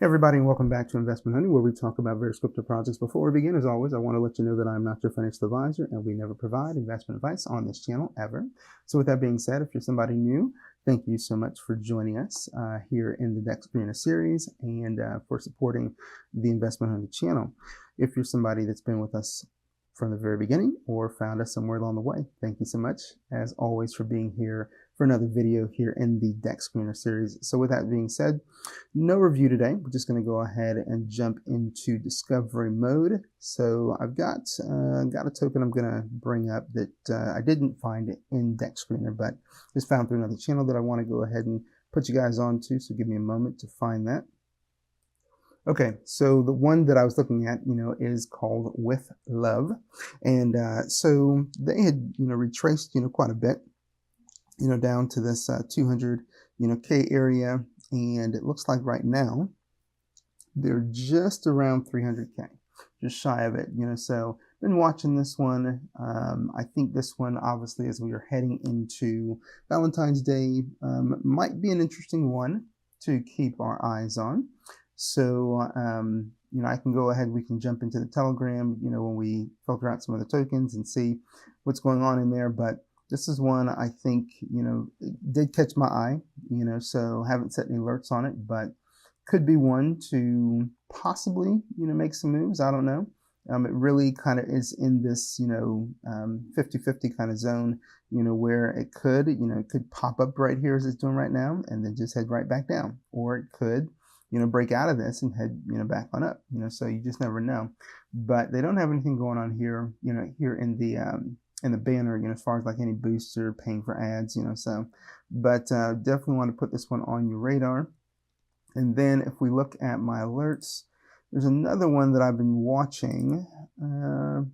Hey everybody, and welcome back to Investment Honey, where we talk about various crypto projects. Before we begin, as always, I want to let you know that I'm not your financial advisor and we never provide investment advice on this channel ever. So with that being said, if you're somebody new, thank you so much for joining us here in the Dexscreener series and for supporting the Investment Honey channel. If you're somebody that's been with us from the very beginning or found us somewhere along the way, thank you so much, as always, for being here for another video here in the Dexscreener series. So with that being said, no review today. We're just going to go ahead and jump into discovery mode. So I've got a token I'm going to bring up that I didn't find in Dexscreener, but just found through another channel that I want to go ahead and put you guys on to. So give me a moment to find that. Okay, so the one that I was looking at, is called With Love, and so they had, retraced, quite a bit, down to this 200, K area, and it looks like right now they're just around 300K, just shy of it, So been watching this one. I think this one, obviously, as we are heading into Valentine's Day, might be an interesting one to keep our eyes on. So, I can go ahead, we can jump into the Telegram, when we filter out some of the tokens and see what's going on in there. But this is one I think, it did catch my eye, so haven't set any alerts on it, but could be one to possibly, make some moves. I don't know. It really kind of is in this, 50-50 kind of zone, where it could pop up right here as it's doing right now and then just head right back down, or it could break out of this and head, back on up, so you just never know. But they don't have anything going on here, here in the banner, as far as like any boosts or paying for ads, so, but definitely want to put this one on your radar. And then if we look at my alerts, there's another one that I've been watching. Yeah,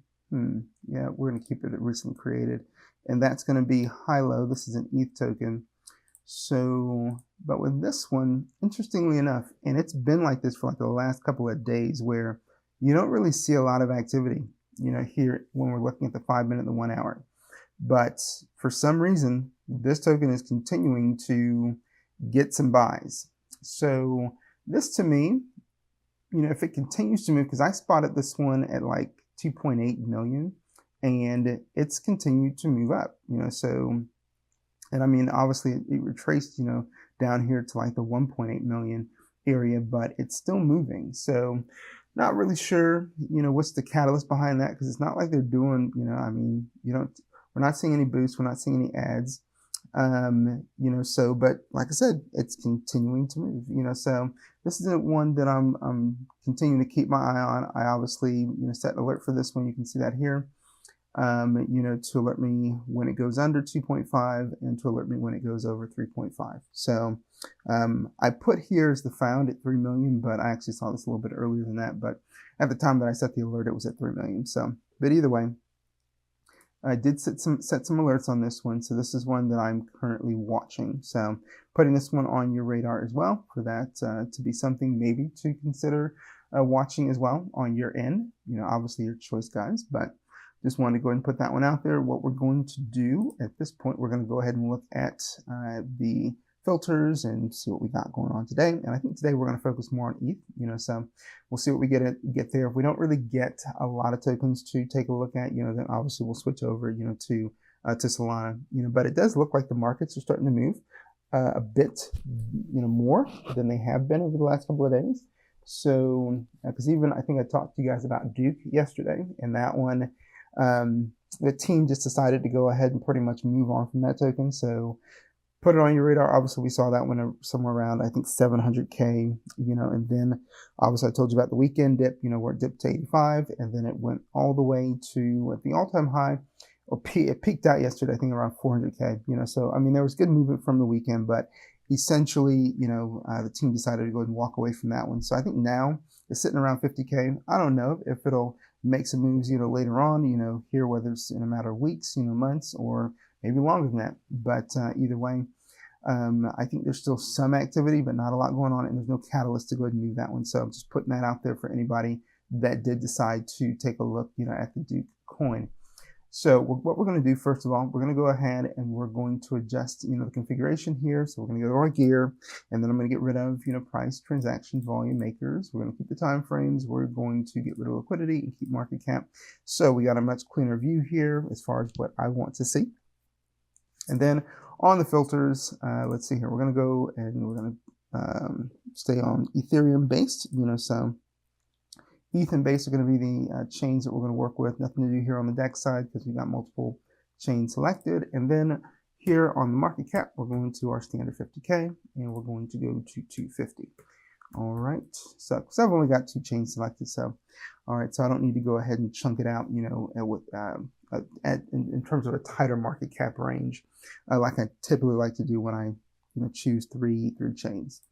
we're going to keep it at recently created, and that's going to be Hilo. This is an ETH token. So, but with this one, interestingly enough, and it's been like this for like the last couple of days, where you don't really see a lot of activity, here when we're looking at the 5 minute and the 1 hour. But for some reason, this token is continuing to get some buys. So this to me, if it continues to move, because I spotted this one at like 2.8 million and it's continued to move up, so. And I mean, obviously it retraced, down here to like the 1.8 million area, but it's still moving. So not really sure, what's the catalyst behind that, because it's not like they're doing, I mean, we're not seeing any boosts, we're not seeing any ads, so, but like I said, it's continuing to move, so this isn't one that I'm continuing to keep my eye on. I obviously, set an alert for this one. You can see that here. To alert me when it goes under 2.5 and to alert me when it goes over 3.5. So I put here as the found at 3 million, but I actually saw this a little bit earlier than that. But at the time that I set the alert, it was at 3 million. So, but either way, I did set some alerts on this one. So this is one that I'm currently watching. So putting this one on your radar as well for that to be something maybe to consider watching as well on your end. Obviously your choice, guys, but just wanted to go ahead and put that one out there. What we're going to do at this point, we're going to go ahead and look at the filters and see what we got going on today. And I think today we're going to focus more on ETH, so we'll see what we get there. If we don't really get a lot of tokens to take a look at, then obviously we'll switch over, to Solana, but it does look like the markets are starting to move a bit, more than they have been over the last couple of days. So, because even I think I talked to you guys about Duke yesterday, and that one, the team just decided to go ahead and pretty much move on from that token. So put it on your radar. Obviously we saw that one somewhere around, I think 700K, and then obviously I told you about the weekend dip, where it dipped to 85 and then it went all the way to at the all-time high, or it peaked out yesterday, I think around 400K, so I mean, there was good movement from the weekend, but essentially, the team decided to go ahead and walk away from that one. So I think now it's sitting around 50K. I don't know if it'll make some moves, later on, here, whether it's in a matter of weeks, months, or maybe longer than that. But either way, I think there's still some activity, but not a lot going on, and there's no catalyst to go ahead and move that one. So I'm just putting that out there for anybody that did decide to take a look, at the Duke coin. So what we're going to do, first of all, we're going to go ahead and we're going to adjust, the configuration here. So we're going to go to our gear, and then I'm going to get rid of, price, transaction, volume, makers. We're going to keep the time frames. We're going to get rid of liquidity and keep market cap. So we got a much cleaner view here as far as what I want to see. And then on the filters, let's see here. We're going to go and we're going to stay on Ethereum based, so ETH and Base are going to be the chains that we're going to work with. Nothing to do here on the DEX side because we've got multiple chains selected. And then here on the market cap, we're going to our standard 50K and we're going to go to 250. All right. So I've only got 2 chains selected. So, all right. So I don't need to go ahead and chunk it out, in terms of a tighter market cap range, like I typically like to do when I, choose three chains.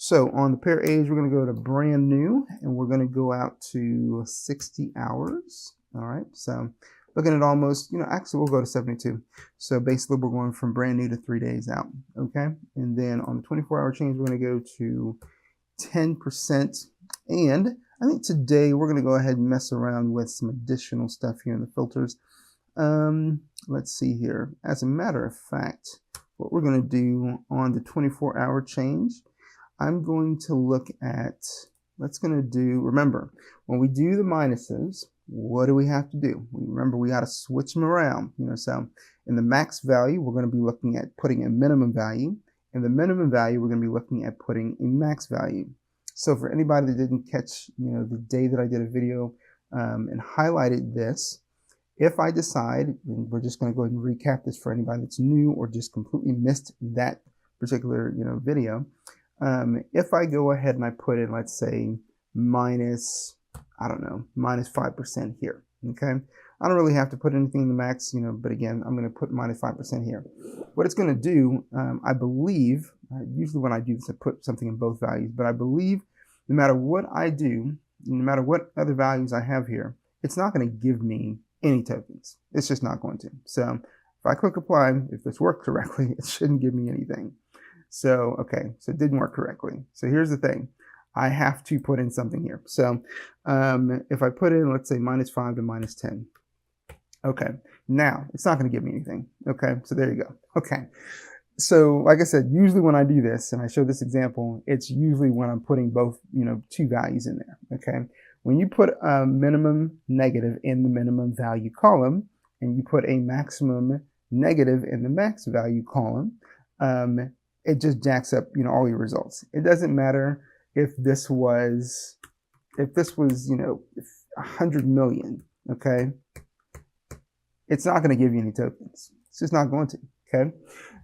So on the pair age, we're going to go to brand new and we're going to go out to 60 hours. All right. So looking at almost, actually we'll go to 72. So basically we're going from brand new to 3 days out. Okay. And then on the 24-hour change, we're going to go to 10%. And I think today we're going to go ahead and mess around with some additional stuff here in the filters. Let's see here. As a matter of fact, what we're going to do on the 24-hour change, I'm going to look at, remember, when we do the minuses, what do we have to do? Remember, we got to switch them around, so in the max value, we're going to be looking at putting a minimum value. In the minimum value, we're going to be looking at putting a max value. So for anybody that didn't catch, the day that I did a video and highlighted this, if I decide, and we're just going to go ahead and recap this for anybody that's new or just completely missed that particular, video. If I go ahead and I put in, let's say, minus 5% here, okay? I don't really have to put anything in the max, but again, I'm going to put minus 5% here. What it's going to do, I believe, usually when I do this, I put something in both values, but I believe no matter what I do, no matter what other values I have here, it's not going to give me any tokens. It's just not going to. So if I click apply, if this worked correctly, it shouldn't give me anything. So, okay, so it didn't work correctly. So here's the thing. I have to put in something here. So if I put in, let's say, -5 to -10. Okay, now it's not going to give me anything. Okay, so there you go. Okay, so like I said, usually when I do this and I show this example, it's usually when I'm putting both, 2 values in there. Okay, when you put a minimum negative in the minimum value column and you put a maximum negative in the max value column, it just jacks up, all your results. It doesn't matter if this was, 100 million, okay? It's not going to give you any tokens. It's just not going to, okay?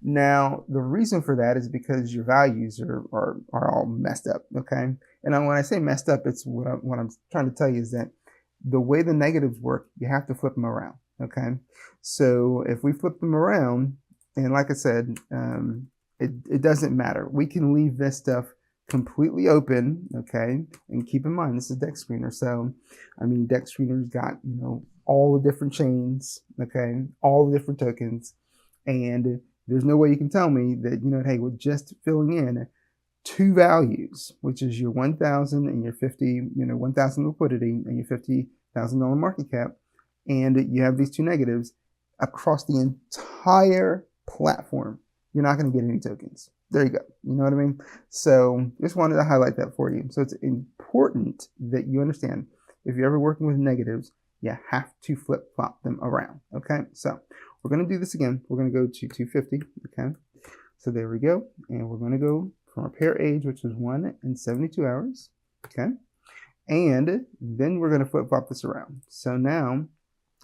Now, the reason for that is because your values are all messed up, okay? And when I say messed up, it's what I'm trying to tell you is that the way the negatives work, you have to flip them around, okay? So if we flip them around, and like I said, it doesn't matter. We can leave this stuff completely open, okay? And keep in mind, this is Dexscreener. So, I mean, Dexscreener's got, all the different chains, okay? All the different tokens. And there's no way you can tell me that, hey, we're just filling in 2 values, which is your 1,000 and your 50, 1,000 liquidity and your $50,000 market cap. And you have these 2 negatives across the entire platform. You're not going to get any tokens. There you go. You know what I mean? So just wanted to highlight that for you. So it's important that you understand if you're ever working with negatives, you have to flip-flop them around. Okay? So we're going to do this again. We're going to go to 250. Okay? So there we go. And we're going to go from our pair age, which was 1 and 72 hours. Okay? And then we're going to flip-flop this around. So now,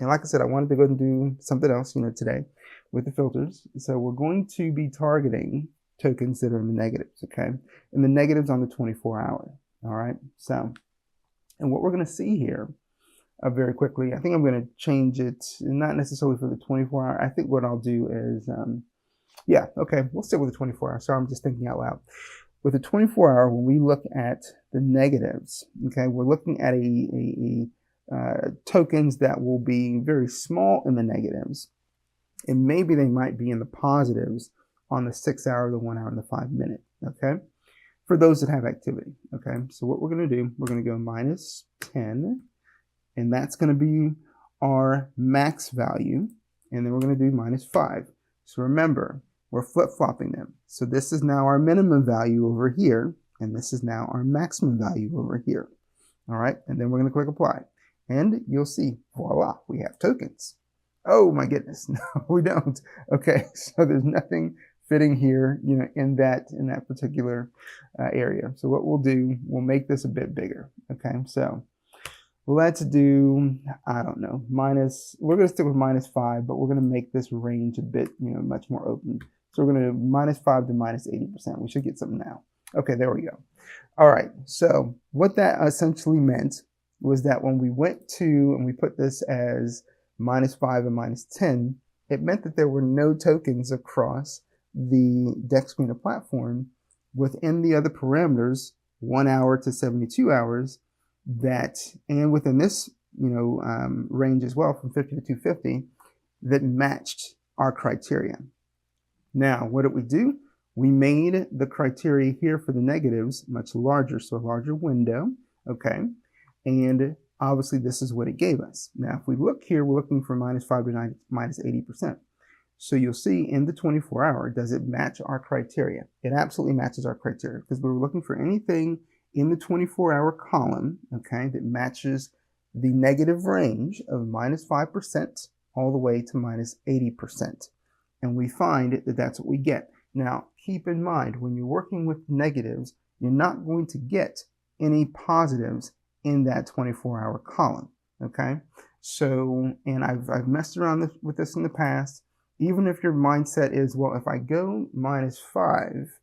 and like I said, I wanted to go and do something else, today with the filters. So we're going to be targeting tokens that are in the negatives, okay? And the negatives on the 24-hour, all right? So, and what we're going to see here very quickly, I think I'm going to change it, not necessarily for the 24-hour. I think what I'll do is, yeah, okay, we'll stick with the 24-hour. Sorry, I'm just thinking out loud. With the 24-hour, when we look at the negatives, okay, we're looking at tokens that will be very small in the negatives, and maybe they might be in the positives on the 6-hour, the 1 hour, and the 5 minute, okay? For those that have activity, okay? So what we're gonna do, we're gonna go -10, and that's gonna be our max value, and then we're going to do -5. So remember, we're flip-flopping them. So this is now our minimum value over here, and this is now our maximum value over here. All right, and then we're going to click apply. And you'll see, voila, we have tokens. Oh my goodness, no, we don't. Okay, so there's nothing fitting here, in that particular area. So what we'll do, we'll make this a bit bigger. Okay, so let's do, I don't know, we're going to stick with -5, but we're going to make this range a bit, much more open. So we're going to do -5 to -80%. We should get something now. Okay, there we go. All right, so what that essentially meant was that when we went to and we put this as -5 and -10, it meant that there were no tokens across the Dexscreener platform within the other parameters, 1 hour to 72 hours, and within this range as well, from 50 to 250, that matched our criteria. Now, what did we do? We made the criteria here for the negatives much larger, so a larger window, okay? And obviously this is what it gave us. Now, if we look here, we're looking for -5 to -80%. So you'll see in the 24-hour, does it match our criteria? It absolutely matches our criteria because we were looking for anything in the 24-hour column, okay, that matches the negative range of -5% all the way to -80%. And we find that that's what we get. Now, keep in mind, when you're working with negatives, you're not going to get any positives in that 24-hour column, okay? So, and I've messed around with this in the past. Even if your mindset is, well, if I go -5,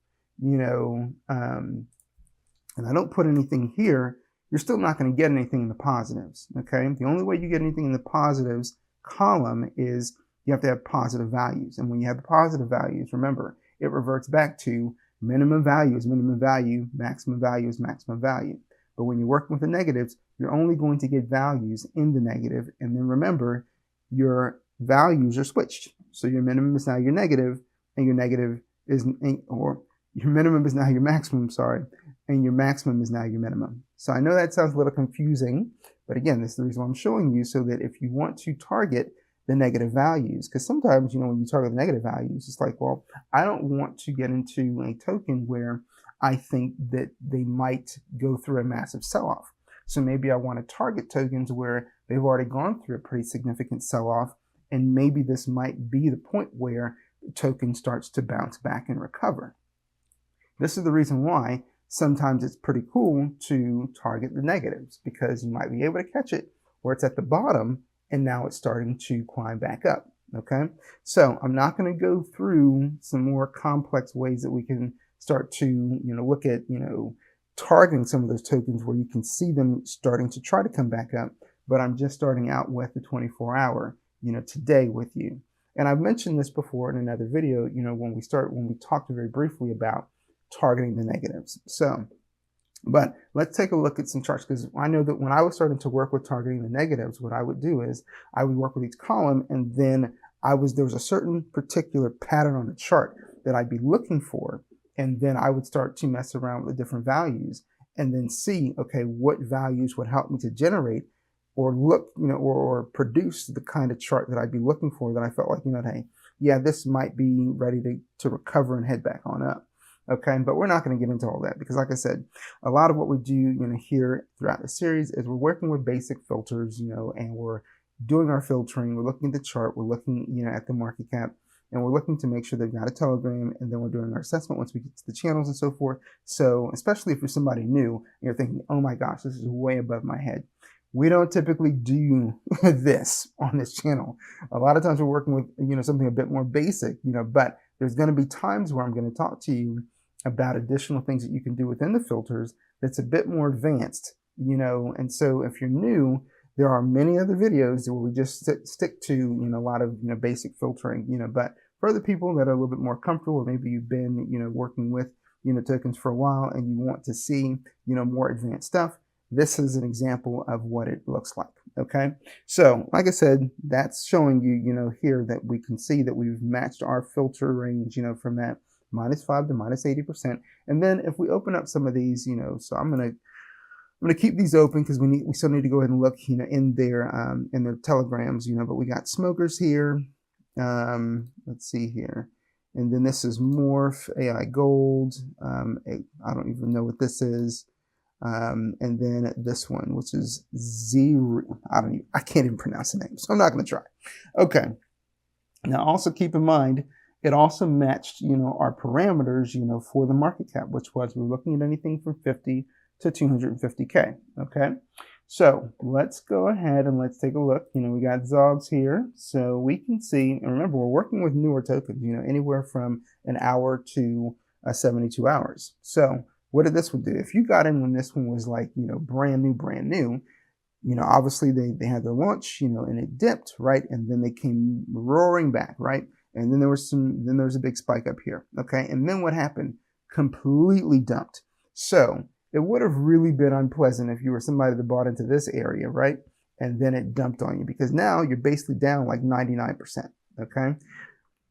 and I don't put anything here, you're still not going to get anything in the positives, okay? The only way you get anything in the positives column is you have to have positive values. And when you have the positive values, remember, it reverts back to minimum value is minimum value, maximum value is maximum value. But when you're working with the negatives, you're only going to get values in the negative. And then remember, your values are switched. So your minimum is now your negative, and your negative is, or your minimum is now your maximum, sorry, and your maximum is now your minimum. So I know that sounds a little confusing, but again, this is the reason why I'm showing you, so that if you want to target the negative values, because sometimes, when you target the negative values, it's like, well, I don't want to get into a token where I think that they might go through a massive sell-off. So maybe I want to target tokens where they've already gone through a pretty significant sell-off, and maybe this might be the point where the token starts to bounce back and recover. This is the reason why sometimes it's pretty cool to target the negatives, because you might be able to catch it where it's at the bottom and now it's starting to climb back up, okay? So I'm not going to go through some more complex ways that we can start to, look at, targeting some of those tokens where you can see them starting to try to come back up, but I'm just starting out with the 24-hour, today with you. And I've mentioned this before in another video, when we talked very briefly about targeting the negatives. So, but let's take a look at some charts, because I know that when I was starting to work with targeting the negatives, what I would do is I would work with each column, and then there was a certain particular pattern on the chart that I'd be looking for, and then I would start to mess around with the different values and then see, okay, what values would help me to generate or look, or produce the kind of chart that I'd be looking for, that I felt like, hey, yeah, this might be ready to recover and head back on up. Okay, but we're not going to get into all that, because like I said, a lot of what we do, here throughout the series is we're working with basic filters, and we're doing our filtering. We're looking at the chart, we're looking, at the market cap, and we're looking to make sure they've got a Telegram, and then we're doing our assessment once we get to the channels and so forth. So especially if you're somebody new and you're thinking, oh my gosh, this is way above my head. We don't typically do this on this channel. A lot of times we're working with, something a bit more basic, but there's going to be times where I'm going to talk to you about additional things that you can do within the filters that's a bit more advanced, and so if you're new, there are many other videos where we just stick to, a lot of, basic filtering, but for other people that are a little bit more comfortable, or maybe you've been, working with, tokens for a while and you want to see, more advanced stuff, this is an example of what it looks like. Okay. So like I said, that's showing you, here that we can see that we've matched our filter range, from that -5 to -80%. And then if we open up some of these, so I'm going to I'm going to keep these open because we still need to go ahead and look, in their telegrams, but we got smokers here. Let's see here. And then this is Morph, AI Gold. I don't even know what this is. And then this one, which is Zero. I can't even pronounce the name, so I'm not going to try. Okay. Now also keep in mind, it also matched, our parameters, for the market cap, which was we're looking at anything from 50 to 250K. Okay. So let's go ahead and let's take a look. We got Zogs here, so we can see, and remember, we're working with newer tokens, anywhere from an hour to 72 hours. So what did this one do? If you got in when this one was like, brand new, obviously they had their launch, and it dipped, right? And then they came roaring back, right? And then there was a big spike up here, okay? And then what happened? Completely dumped. So it would have really been unpleasant if you were somebody that bought into this area, right? And then it dumped on you, because now you're basically down like 99%, okay?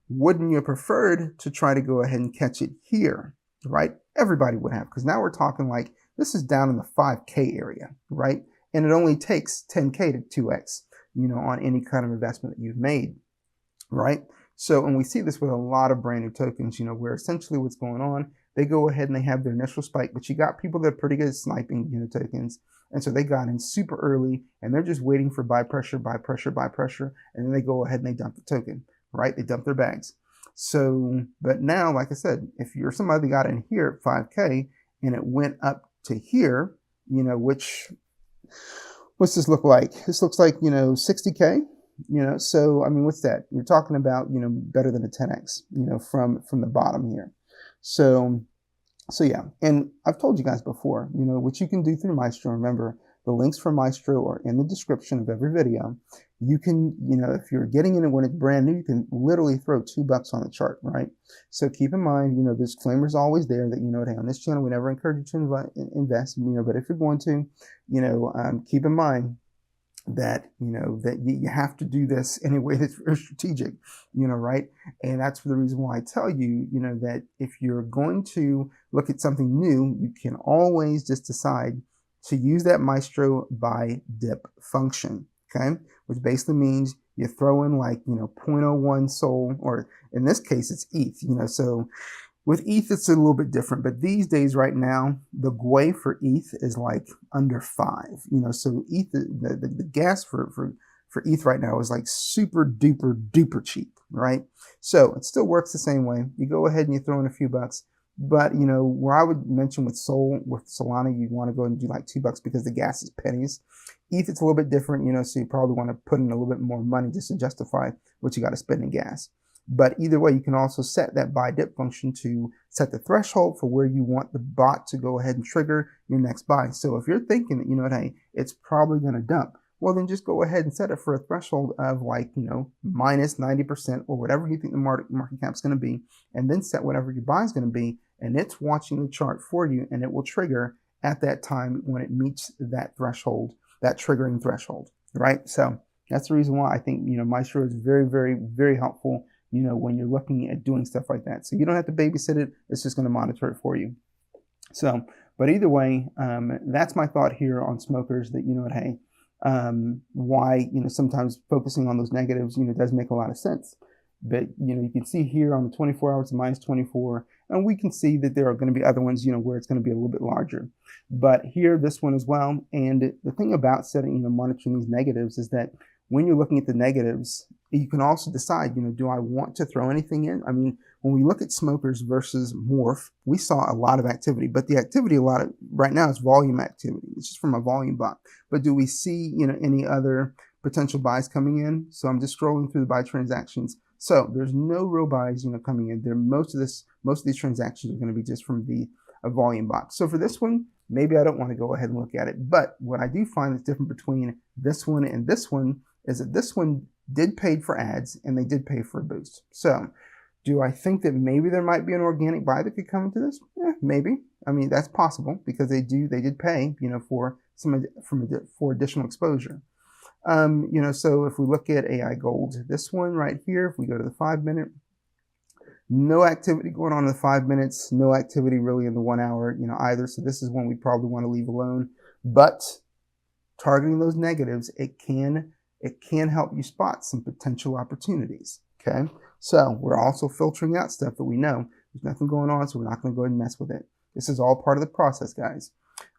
Wouldn't you have preferred to try to go ahead and catch it here, right? Everybody would have, because now we're talking like this is down in the 5K area, right? And it only takes 10K to 2X, on any kind of investment that you've made, right? So, and we see this with a lot of brand new tokens, where essentially what's going on, they go ahead and they have their initial spike, but you got people that are pretty good at sniping, tokens. And so they got in super early and they're just waiting for buy pressure, and then they go ahead and they dump the token, right? They dump their bags. So, but now, like I said, if you're somebody that got in here at 5K and it went up to here, what's this look like? This looks like, 60K, so, I mean, what's that? You're talking about, better than a 10X, from the bottom here. So yeah, and I've told you guys before, what you can do through Maestro. Remember, the links for Maestro are in the description of every video. You can, if you're getting in it when it's brand new, you can literally throw $2 on the chart, right? So keep in mind, the disclaimer is always there that, hey, on this channel, we never encourage you to invest, but if you're going to, keep in mind that, that you have to do this in a way that's very strategic, right? And that's the reason why I tell you, that if you're going to look at something new, you can always just decide to use that Maestro buy dip function, okay? Which basically means you throw in like, 0.01 Sol, or in this case, it's ETH, so with ETH, it's a little bit different, but these days right now, the GUI for ETH is like under 5, so ETH, the gas for ETH right now is like super duper cheap, right? So it still works the same way. You go ahead and you throw in a few bucks, but where I would mention with Solana, you want to go and do like $2 because the gas is pennies. ETH, it's a little bit different, so you probably want to put in a little bit more money just to justify what you got to spend in gas. But either way, you can also set that buy dip function to set the threshold for where you want the bot to go ahead and trigger your next buy. So if you're thinking that, hey, it's probably going to dump, well, then just go ahead and set it for a threshold of like, minus 90% or whatever you think the market cap is going to be, and then set whatever your buy is going to be, and it's watching the chart for you, and it will trigger at that time when it meets that threshold, that triggering threshold, right? So that's the reason why I think, Maestro is very helpful, when you're looking at doing stuff like that. So you don't have to babysit it. It's just going to monitor it for you. So, but either way, that's my thought here on smokers, that, hey, why, sometimes focusing on those negatives, does make a lot of sense. But, you can see here on the 24 hours, minus 24, and we can see that there are going to be other ones, where it's going to be a little bit larger. But here, this one as well. And the thing about setting, monitoring these negatives is that when you're looking at the negatives, you can also decide, do I want to throw anything in? I mean, when we look at smokers versus Morph, we saw a lot of activity, but the activity right now is volume activity. It's just from a volume bot. But do we see, any other potential buys coming in? So I'm just scrolling through the buy transactions. So there's no real buys, coming in there. Most of these transactions are going to be just from the volume bot. So for this one, maybe I don't want to go ahead and look at it. But what I do find is different between this one and this one is that this one did pay for ads and they did pay for a boost. So do I think that maybe there might be an organic buy that could come into this? Yeah, maybe. I mean, that's possible because they did pay, for for additional exposure. So if we look at AI Gold, this one right here, if we go to the 5-minute, No activity going on in the 5 minutes, no activity really in the 1 hour, either. So this is one we probably want to leave alone. But targeting those negatives, it can help you spot some potential opportunities. Okay, so we're also filtering out stuff that we know there's nothing going on, so we're not going to go ahead and mess with it. This is all part of the process, guys.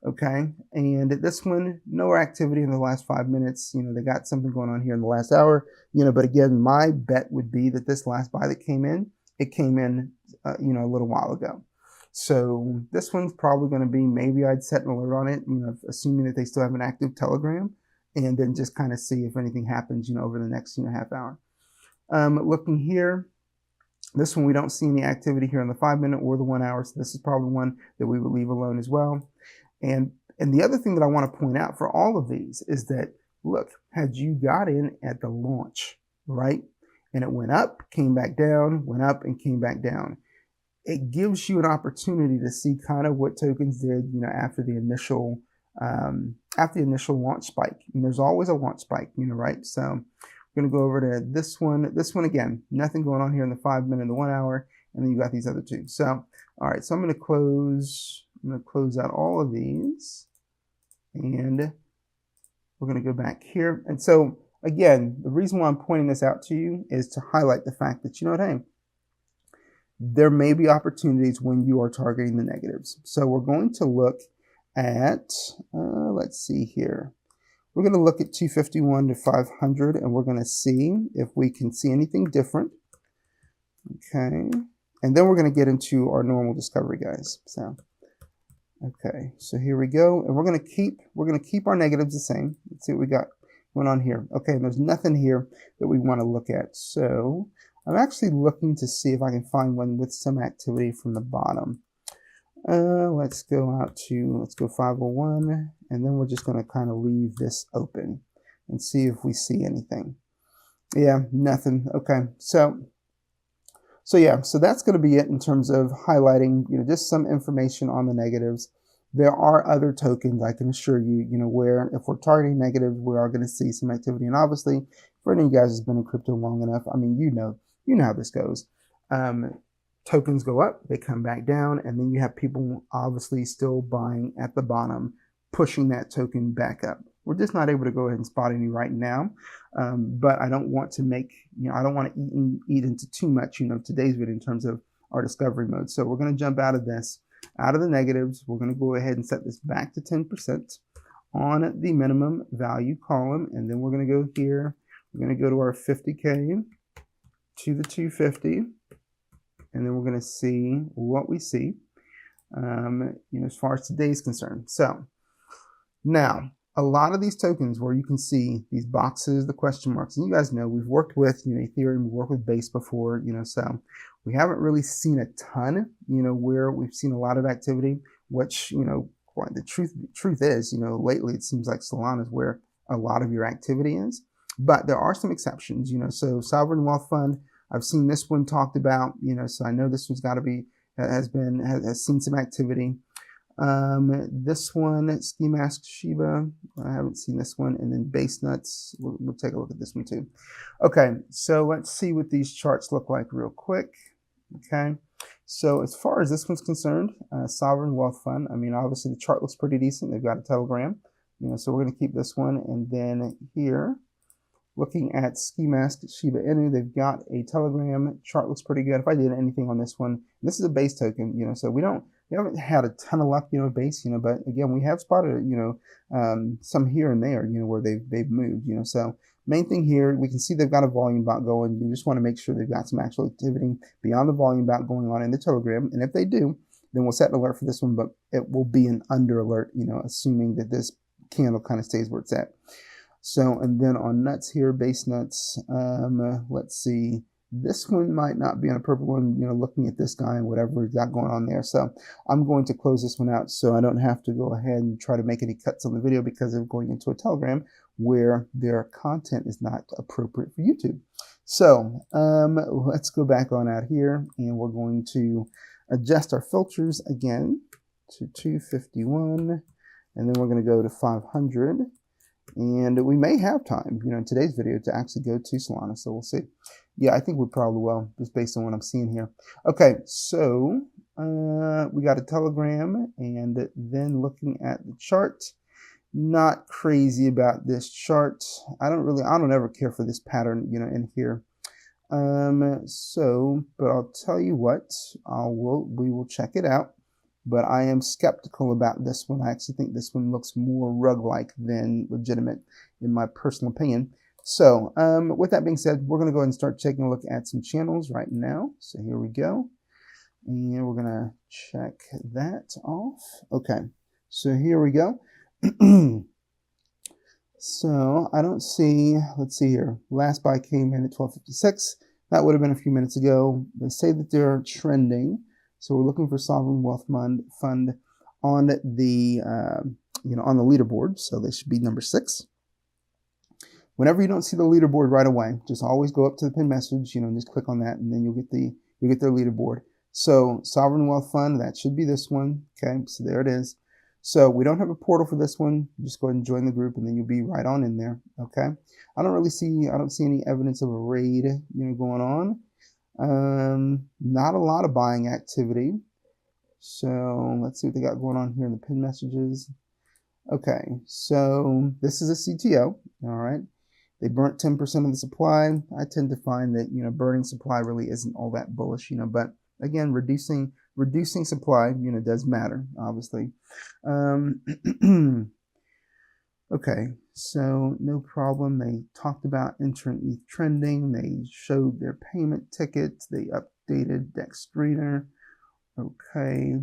Okay, and this one, no activity in the last 5 minutes. They got something going on here in the last hour. But again, my bet would be that this last buy that came in, it came in, a little while ago. So this one's probably going to be, maybe I'd set an alert on it, assuming that they still have an active Telegram, and then just kind of see if anything happens, over the next, half hour. Looking here, this one, we don't see any activity here in the 5 minute or the 1 hour. So this is probably one that we would leave alone as well. And the other thing that I want to point out for all of these is that, look, had you got in at the launch, right? And it went up, came back down, went up and came back down. It gives you an opportunity to see kind of what tokens did, after the initial launch spike. And there's always a launch spike, right? So we're going to go over to this one. This one, again, nothing going on here in the 5 minute and the 1 hour. And then you got these other two. So, all right, so I'm going to close out all of these. And we're going to go back here. And so, again, the reason why I'm pointing this out to you is to highlight the fact that, hey, there may be opportunities when you are targeting the negatives. So we're going to look at, let's see here. We're going to look at 251 to 500, and we're going to see if we can see anything different. Okay. And then we're going to get into our normal discovery, guys. So, okay. So here we go. And we're going to keep our negatives the same. Let's see what we got going on here. Okay. And there's nothing here that we want to look at. So I'm actually looking to see if I can find one with some activity from the bottom. Let's go 501, and then we're just going to kind of leave this open and see if we see anything. Yeah, nothing. Okay, so that's going to be it in terms of highlighting, just some information on the negatives. There are other tokens, I can assure you, where if we're targeting negatives, we are going to see some activity. And obviously, for any of you guys who's been in crypto long enough, I mean, you know how this goes. Tokens go up, they come back down, and then you have people obviously still buying at the bottom, pushing that token back up. We're just not able to go ahead and spot any right now, but I don't want to make, I don't want to eat into too much, today's video in terms of our discovery mode. So we're going to jump out of this, out of the negatives. We're going to go ahead and set this back to 10% on the minimum value column, and then we're going to go here. We're going to go to our 50K to the 250. And then we're going to see what we see, as far as today's concerned. So now, a lot of these tokens where you can see these boxes, the question marks, and you guys know we've worked with Ethereum, we've worked with Base before, so we haven't really seen a ton, where we've seen a lot of activity, which, the truth is, lately it seems like Solana is where a lot of your activity is. But there are some exceptions, so Sovereign Wealth Fund, I've seen this one talked about, so I know this one's got to be, has seen some activity. This one, Ski Mask Shiba, I haven't seen this one. And then Base Nuts, we'll take a look at this one too. Okay, so let's see what these charts look like real quick. Okay, so as far as this one's concerned, Sovereign Wealth Fund, I mean, obviously the chart looks pretty decent. They've got a Telegram, so we're going to keep this one. And then here, looking at Ski Mask Shiba Inu, they've got a Telegram. Chart looks pretty good. If I did anything on this one, this is a Base token, so we haven't had a ton of luck, Base, but again, we have spotted, some here and there, where they've moved, so main thing here, we can see they've got a volume bot going. You just want to make sure they've got some actual activity beyond the volume bot going on in the Telegram. And if they do, then we'll set an alert for this one, but it will be an under alert, assuming that this candle kind of stays where it's at. So, and then on Nuts here, Base Nuts, let's see, this one might not be on a purple one, looking at this guy and whatever we've got going on there. So I'm going to close this one out so I don't have to go ahead and try to make any cuts on the video because of going into a Telegram where their content is not appropriate for YouTube. So let's go back on out here and we're going to adjust our filters again to 251, and then we're going to go to 500. And we may have time, in today's video to actually go to Solana, so we'll see. Yeah, I think we probably will, just based on what I'm seeing here. Okay, so we got a Telegram, and then looking at the chart. Not crazy about this chart. I don't ever care for this pattern, in here. But I'll tell you what, we will check it out. But I am skeptical about this one. I actually think this one looks more rug-like than legitimate, in my personal opinion. So, with that being said, we're going to go ahead and start taking a look at some channels right now. So here we go. And we're going to check that off. Okay, so here we go. So I don't see, let's see here. Last buy came in at 12.56. That would have been a few minutes ago. They say that they're trending. So we're looking for Sovereign Wealth Fund on the, on the leaderboard. So they should be number 6. Whenever you don't see the leaderboard right away, just always go up to the pin message, and just click on that, and then you'll get their leaderboard. So Sovereign Wealth Fund, that should be this one. Okay, so there it is. So we don't have a portal for this one. Just go ahead and join the group, and then you'll be right on in there. Okay. I don't see any evidence of a raid, going on. Not a lot of buying activity. So let's see what they got going on here in the pin messages. Okay, so this is a CTO. All right. They burnt 10% of the supply. I tend to find that, burning supply really isn't all that bullish, but again, reducing supply, does matter, obviously. Okay, so no problem. They talked about entering ETH trending. They showed their payment tickets. They updated Dexscreener. Okay,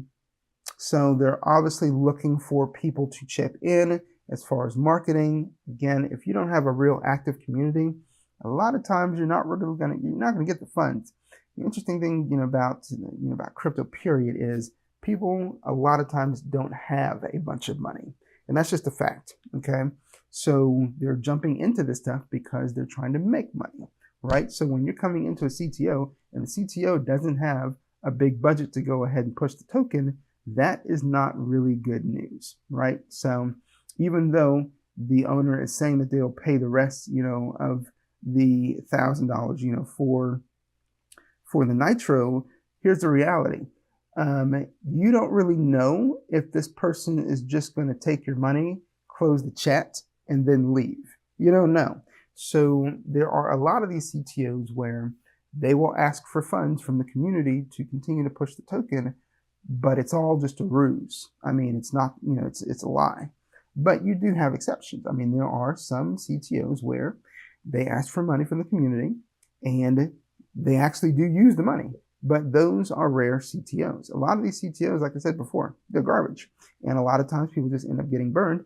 so they're obviously looking for people to chip in as far as marketing. Again, if you don't have a real active community, a lot of times you're not gonna get the funds. The interesting thing, about crypto period is people a lot of times don't have a bunch of money, and that's just a fact. Okay, so they're jumping into this stuff because they're trying to make money, right? So when you're coming into a CTO and the CTO doesn't have a big budget to go ahead and push the token, that is not really good news, right? So even though the owner is saying that they'll pay the rest, of the $1,000, for the nitro, here's the reality. You don't really know if this person is just going to take your money, close the chat, and then leave. You don't know. So there are a lot of these CTOs where they will ask for funds from the community to continue to push the token, but it's all just a ruse. I mean, it's not, it's a lie. But you do have exceptions. I mean, there are some CTOs where they ask for money from the community and they actually do use the money, but those are rare CTOs. A lot of these CTOs, like I said before, they're garbage. And a lot of times people just end up getting burned,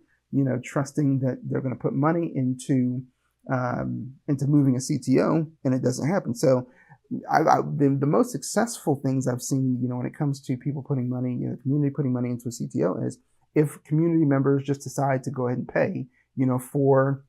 trusting that they're going to put money into moving a CTO, and it doesn't happen. So the most successful things I've seen, when it comes to people putting money, community putting money into a CTO is if community members just decide to go ahead and pay, for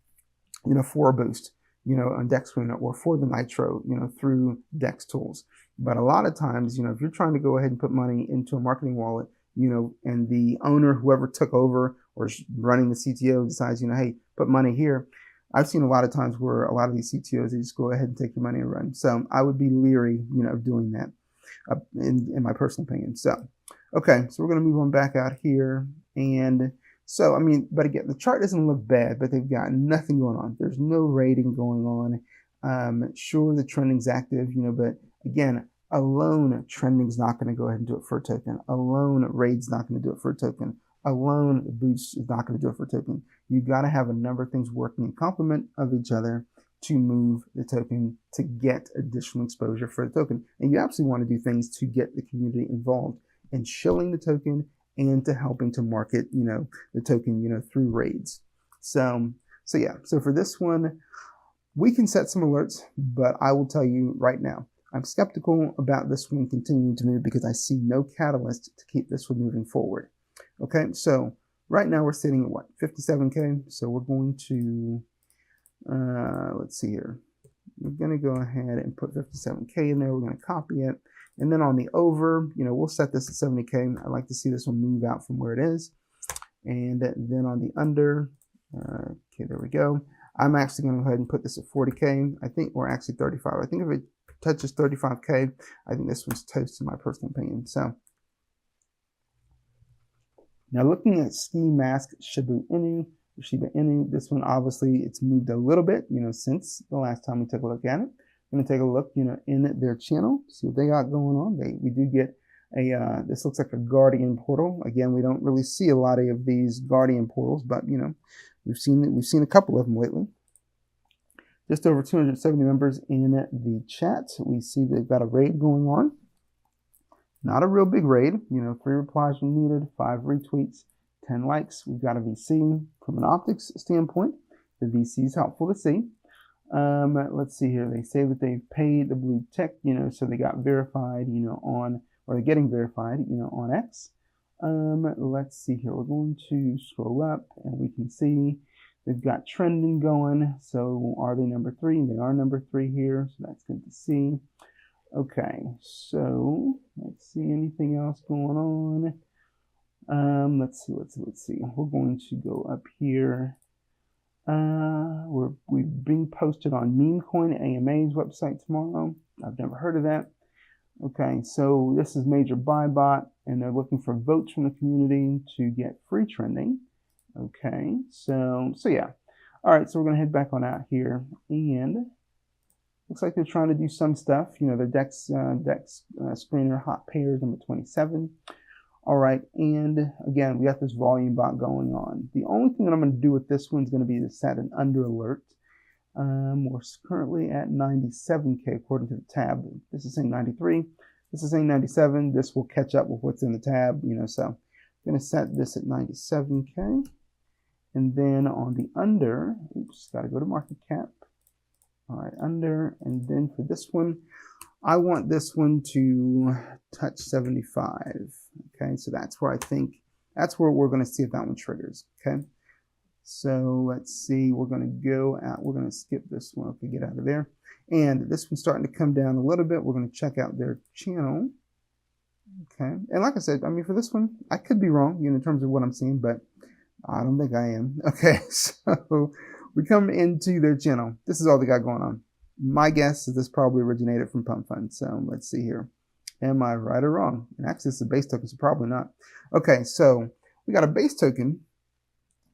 a boost, on Dexscreener or for the Nitro, through Dex tools. But a lot of times, if you're trying to go ahead and put money into a marketing wallet, and the owner, whoever took over or running the CTO decides, hey, put money here. I've seen a lot of times where a lot of these CTOs, they just go ahead and take your money and run. So I would be leery, of doing that, in my personal opinion. So, okay, so we're going to move on back out here. And so, I mean, but again, the chart doesn't look bad, but they've got nothing going on. There's no rating going on. Sure, the trending's active, but again, alone, trending's not going to go ahead and do it for a token. Alone, raid's not going to do it for a token. Alone, boost is not going to do it for a token. You've got to have a number of things working in complement of each other to move the token to get additional exposure for the token. And you absolutely want to do things to get the community involved in shilling the token and to helping to market, the token, through raids. So yeah, so for this one, we can set some alerts, but I will tell you right now, I'm skeptical about this one continuing to move because I see no catalyst to keep this one moving forward. Okay, so right now we're sitting at what, 57K? So we're going to, let's see here. We're going to go ahead and put 57K in there. We're going to copy it. And then on the over, we'll set this at 70K. I like to see this one move out from where it is. And then on the under, Okay, there we go. I'm actually going to go ahead and put this at 40K. I think, or actually 35. I think if it touches 35K, I think this one's toast in my personal opinion. So now looking at Ski Mask Shiba Inu, this one obviously it's moved a little bit, since the last time we took a look at it. I'm going to take a look, in their channel, see what they got going on. We do get a, this looks like a Guardian portal. Again, we don't really see a lot of these Guardian portals, but we've seen a couple of them lately. Just over 270 members in the chat. We see they've got a raid going on. Not a real big raid, 3 replies were needed, 5 retweets, 10 likes. We've got a VC. From an optics standpoint, the VC is helpful to see. Let's see here. They say that they've paid the blue tick, so they got verified, or they're getting verified, on X. Let's see here. We're going to scroll up and we can see they've got trending going. So are they number 3? They are number 3 here, so that's good to see. Okay, so let's see, anything else going on? Let's see. We're going to go up here. We've been posted on Memecoin AMA's website tomorrow. I've never heard of that. Okay, so this is Major Buy Bot, and they're looking for votes from the community to get free trending. Okay, so yeah. All right, so we're gonna head back on out here, and looks like they're trying to do some stuff. Their Dexscreener hot pairs number 27. All right, and again, we got this volume bot going on. The only thing that I'm going to do with this one is going to be to set an under alert. We're currently at 97K according to the tab. This is saying 93. This is saying 97. This will catch up with what's in the tab, so I'm going to set this at 97K. And then on the under, oops, got to go to market cap. All right, under, and then for this one, I want this one to touch 75. Okay, so that's where I think, that's where we're going to see if that one triggers. Okay, so let's see, we're going to skip this one. Okay, get out of there. And this one's starting to come down a little bit. We're going to check out their channel. Okay, and like I said, I mean, for this one, I could be wrong, in terms of what I'm seeing, but I don't think I am. Okay, so we come into their channel. This is all they got going on. My guess is this probably originated from Pump Fund. So let's see here. Am I right or wrong? And actually, it's a base token, so probably not. Okay, so we got a base token,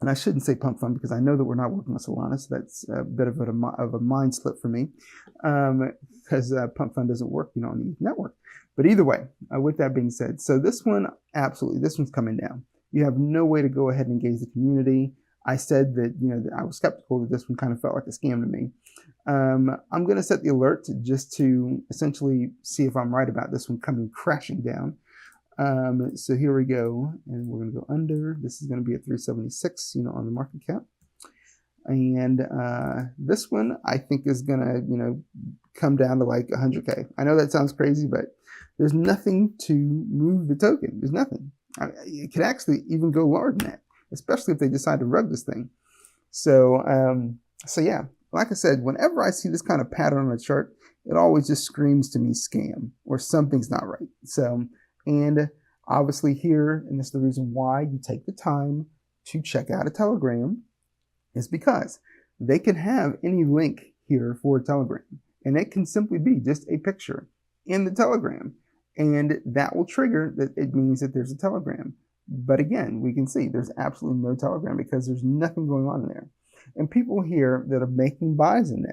and I shouldn't say Pump Fund because I know that we're not working with Solana, so that's a bit of a mind slip for me, because Pump Fund doesn't work, on the network. But either way, with that being said, so this one, absolutely, this one's coming down. You have no way to go ahead and engage the community. I said that, that I was skeptical that this one kind of felt like a scam to me. I'm going to set the alert just to essentially see if I'm right about this one coming crashing down. So here we go, and we're going to go under. This is going to be at 376, on the market cap. And this one I think is going to, come down to like 100K. I know that sounds crazy, but there's nothing to move the token. There's nothing. It could actually even go lower than that, especially if they decide to rug this thing. So yeah, like I said, whenever I see this kind of pattern on a chart, it always just screams to me scam or something's not right. So, and obviously here, and this is the reason why you take the time to check out a Telegram, is because they can have any link here for a Telegram, and it can simply be just a picture in the Telegram, and that will trigger that it means that there's a Telegram. But again, we can see there's absolutely no Telegram because there's nothing going on in there. And people here that are making buys in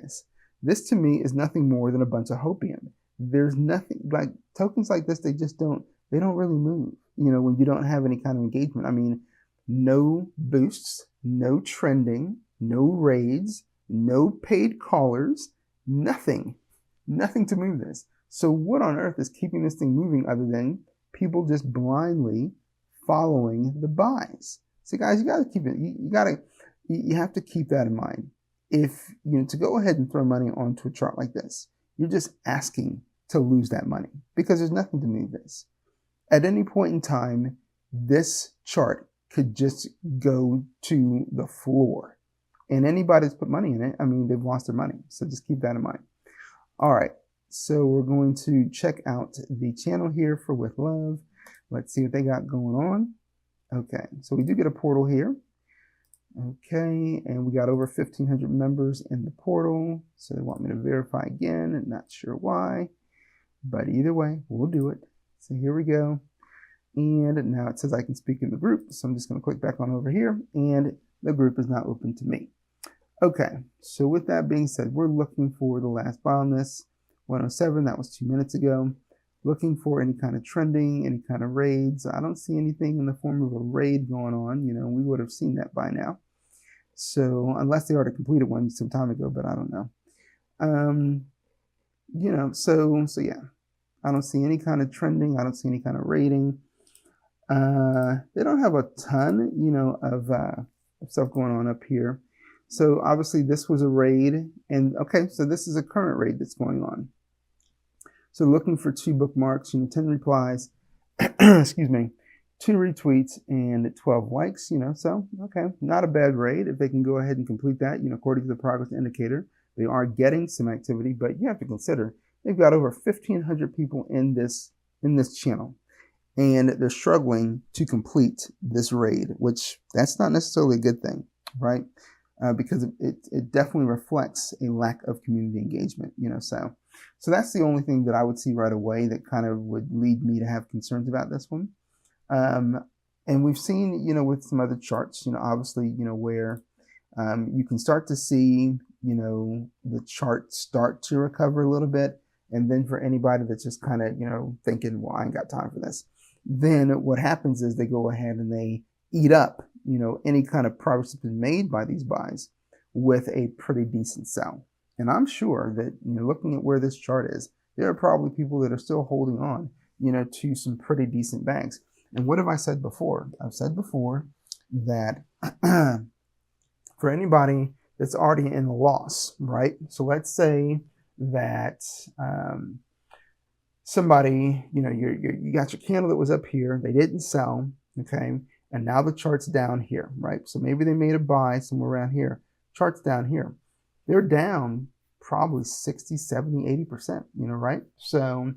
this to me is nothing more than a bunch of hopium. There's nothing, like tokens like this, they don't really move, when you don't have any kind of engagement. I mean, no boosts, no trending, no raids, no paid callers, nothing to move this. So what on earth is keeping this thing moving other than people just blindly following the buys? So guys, you got to keep it, you have to keep that in mind. If to go ahead and throw money onto a chart like this, you're just asking to lose that money because there's nothing to move this. At any point in time, this chart could just go to the floor, and anybody that's put money in it, I mean, they've lost their money. So just keep that in mind. All right, so we're going to check out the channel here for With Love. Let's see what they got going on. Okay, so we do get a portal here. Okay, and we got over 1,500 members in the portal, so they want me to verify again, and not sure why, but either way, we'll do it. So here we go, and now it says I can speak in the group, so I'm just going to click back on over here, and the group is now open to me. Okay, so with that being said, we're looking for the last buy on this, 107, that was 2 minutes ago. Looking for any kind of trending, any kind of raids. I don't see anything in the form of a raid going on. You know, we would have seen that by now. So unless they already completed one some time ago, but I don't know. You know, so yeah, I don't see any kind of trending. I don't see any kind of raiding. They don't have a ton, you know, of stuff going on up here. So obviously this was a raid, and okay, so this is a current raid that's going on. So looking for 2 bookmarks, you know, 10 replies, excuse me, 2 retweets, and 12 likes, you know, so, okay, not a bad raid. If they can go ahead and complete that, you know, according to the progress indicator, they are getting some activity, but you have to consider they've got over 1,500 people in this channel, and they're struggling to complete this raid, which that's not necessarily a good thing, right? Because it definitely reflects a lack of community engagement, you know, so that's the only thing that I would see right away that kind of would lead me to have concerns about this one. And we've seen, you know, with some other charts, you know, obviously, you know, where you can start to see, you know, the chart start to recover a little bit. And then for anybody that's just kind of, you know, thinking, well, I ain't got time for this, then what happens is they go ahead and they eat up, you know, any kind of progress that's been made by these buys with a pretty decent sell. And I'm sure that, you know, looking at where this chart is, there are probably people that are still holding on, you know, to some pretty decent bags. And what have I said before? I've said before that for anybody that's already in a loss, right? So let's say that somebody, you know, you got your candle that was up here, they didn't sell, okay? And now the chart's down here, right? So maybe they made a buy somewhere around here. Chart's down here. They're down probably 60, 70, 80%, you know, right? So,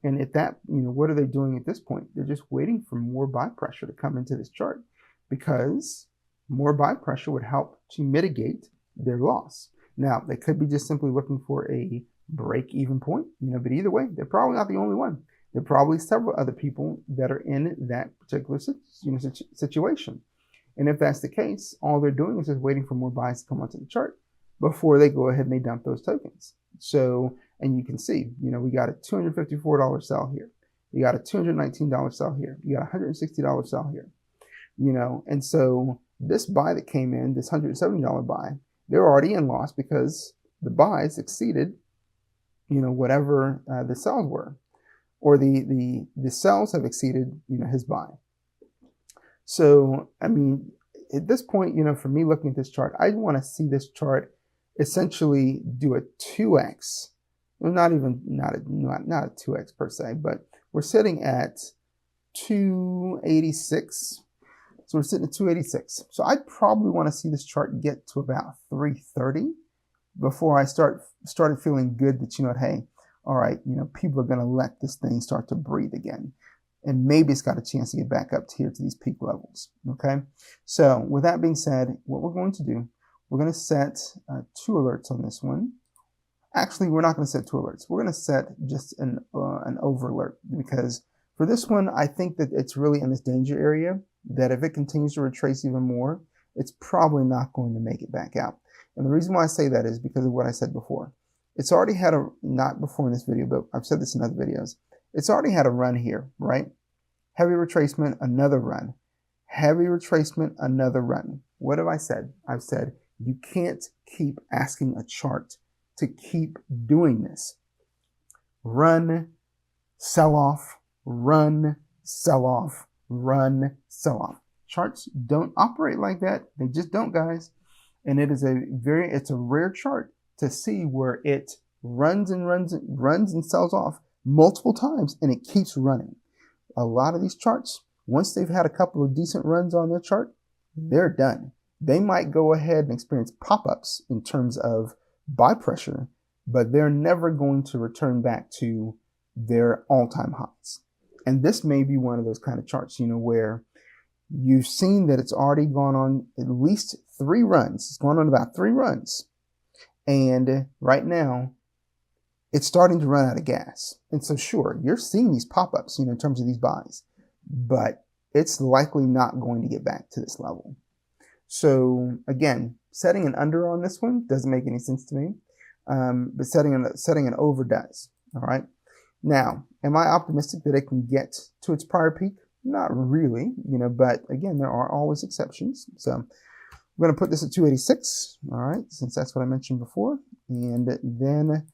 and at that, you know, what are they doing at this point? They're just waiting for more buy pressure to come into this chart, because more buy pressure would help to mitigate their loss. Now, they could be just simply looking for a break-even point, you know, but either way, they're probably not the only one. There are probably several other people that are in that particular situation. And if that's the case, all they're doing is just waiting for more buys to come onto the chart before they go ahead and they dump those tokens. So, and you can see, you know, we got a $254 sell here. You got a $219 sell here. You got a $160 sell here, you know, and so this buy that came in, this $170 buy, they're already in loss because the buys exceeded, you know, whatever the sells were, or the sells have exceeded, you know, his buy. So, I mean, at this point, you know, for me looking at this chart, I want to see this chart essentially do a 2x. Well, not a 2x per se, but we're sitting at 286. So we're sitting at 286. So I probably want to see this chart get to about 330 before I started feeling good that, you know, hey, all right, you know, people are going to let this thing start to breathe again. And maybe it's got a chance to get back up to here to these peak levels, okay? So with that being said, what we're going to do, we're going to set 2 alerts on this one. Actually, we're not going to set 2 alerts. We're going to set just an over alert, because for this one, I think that it's really in this danger area that if it continues to retrace even more, it's probably not going to make it back out. And the reason why I say that is because of what I said before. It's already had a, not before in this video, but I've said this in other videos. It's already had a run here, right? Heavy retracement, another run. Heavy retracement, another run. What have I said? I've said you can't keep asking a chart to keep doing this. Run, sell off, run, sell off, run, sell off. Charts don't operate like that. They just don't, guys. And it is it's a rare chart to see where it runs and sells off multiple times and it keeps running. A lot of these charts, once they've had a couple of decent runs on their chart, they're done. They might go ahead and experience pop-ups in terms of buy pressure, but they're never going to return back to their all-time highs. And this may be one of those kind of charts, you know, where you've seen that it's already gone on at least 3 runs. It's going on about 3 runs. And right now, it's starting to run out of gas. And so sure, you're seeing these pop-ups, in terms of these buys, but it's likely not going to get back to this level. So again, setting an under on this one doesn't make any sense to me, but setting an over does. All right. Now, am I optimistic that it can get to its prior peak? Not really, but again, there are always exceptions. So I'm going to put this at 286. All right, since that's what I mentioned before, and then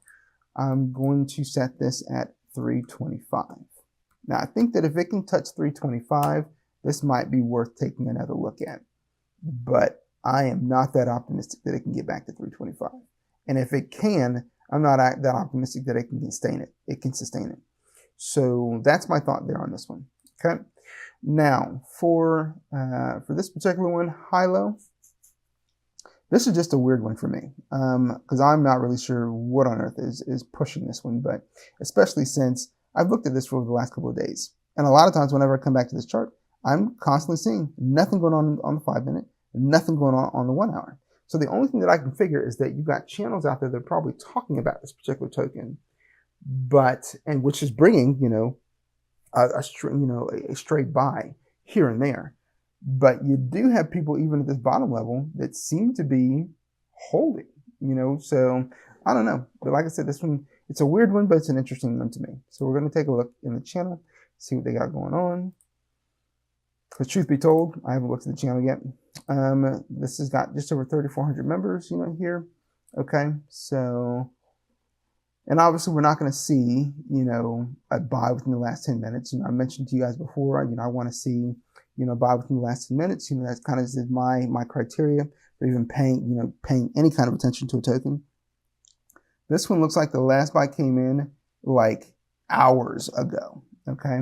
I'm going to set this at 325. Now, I think that if it can touch 325, this might be worth taking another look at. But I am not that optimistic that it can get back to 325. And if it can, I'm not that optimistic that it can sustain it. It can sustain it. So that's my thought there on this one. Okay. Now for this particular one, high-low, this is just a weird one for me because I'm not really sure what on earth is pushing this one, but especially since I've looked at this for the last couple of days. And a lot of times whenever I come back to this chart, I'm constantly seeing nothing going on the 5 minute, nothing going on the 1 hour. So the only thing that I can figure is that you've got channels out there that are probably talking about this particular token, and which is bringing, a straight buy here and there. But you do have people even at this bottom level that seem to be holding, so I don't know. But like I said, this one, it's a weird one, but it's an interesting one to me. So we're going to take a look in the channel, see what they got going on. Because truth be told, I haven't looked at the channel yet. This has got just over 3,400 members, here. Okay, so, and obviously we're not going to see, a buy within the last 10 minutes. I mentioned to you guys before, I want to see, buy within the last 10 minutes. That's kind of my criteria for even paying any kind of attention to a token. This one looks like the last buy came in like hours ago. Okay.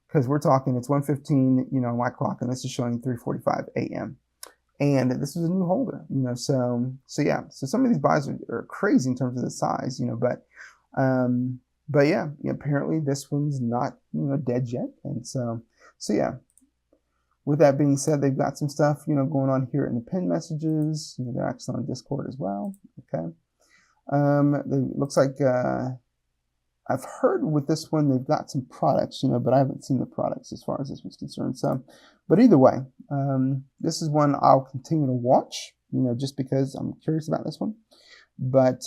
Because we're talking, it's 1:15, my clock, and this is showing 3:45 a.m. And this is a new holder, so yeah. So some of these buys are crazy in terms of the size, but yeah, apparently this one's not, dead yet. And so yeah. With that being said, they've got some stuff, going on here in the pin messages. They're actually on Discord as well. Okay. Looks like, I've heard with this one, they've got some products, but I haven't seen the products as far as this was concerned. So, but either way, this is one I'll continue to watch, just because I'm curious about this one. But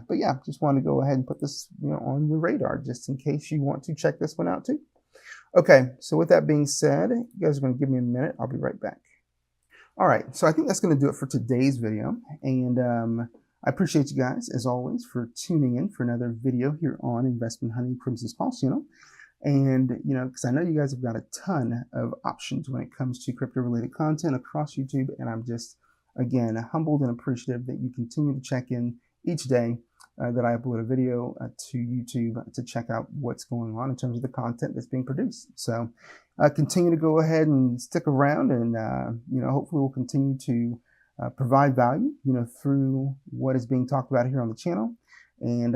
yeah, just want to go ahead and put this, on your radar, just in case you want to check this one out too. Okay. So with that being said, you guys are going to give me a minute. I'll be right back. All right. So I think that's going to do it for today's video. And, I appreciate you guys, as always, for tuning in for another video here on Investment Honey Crimson's Pulse channel. And, because I know you guys have got a ton of options when it comes to crypto-related content across YouTube. And I'm just, again, humbled and appreciative that you continue to check in each day that I upload a video to YouTube to check out what's going on in terms of the content that's being produced. So continue to go ahead and stick around, and, hopefully we'll continue to provide value, through what is being talked about here on the channel. And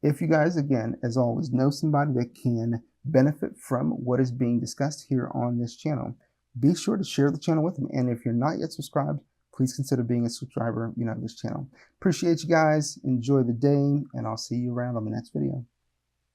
if you guys, again, as always, know somebody that can benefit from what is being discussed here on this channel, be sure to share the channel with them. And if you're not yet subscribed, please consider being a subscriber, of this channel. Appreciate you guys. Enjoy the day, and I'll see you around on the next video.